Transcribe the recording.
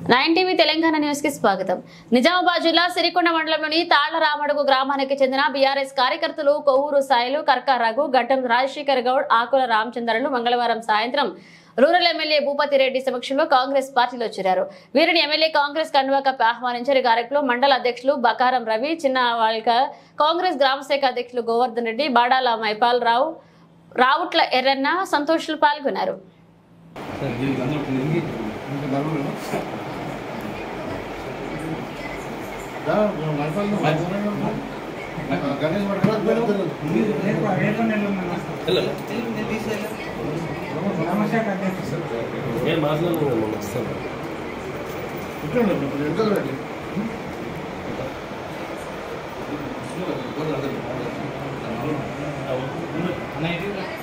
9 TV Telangana news కి స్వాగతం. నిజామాబాద్ జిల్లా సిరికొండ మండలంలోని తాళ్లరామడుగు గ్రామానికి చెందిన బీఆర్ఎస్ కార్యకర్తలు కొవ్వూరు సాయిలు, కర్కా రఘు, గడ్డం రాజశేఖర్ గౌడ్, ఆకుల రామచంద్రలు మంగళవారం సాయంత్రం రూరల్ ఎమ్మెల్యే భూపతి రెడ్డి సమక్షంలో కాంగ్రెస్ పార్టీలో చేరారు. వీరిని ఎమ్మెల్యే కాంగ్రెస్ కండువా కప్పి ఆహ్వానించారు. కార్యక్రమంలో మండల అధ్యక్షులు బకారం రవి, చిన్నవాల్కర్, కాంగ్రెస్ గ్రామశాఖ అధ్యక్షులు గోవర్ధన్ రెడ్డి, బాడాల మైపాల్ రావు, రావుట్ల ఎర్రన్న, సంతోషులు పాల్గొన్నారు. नहीं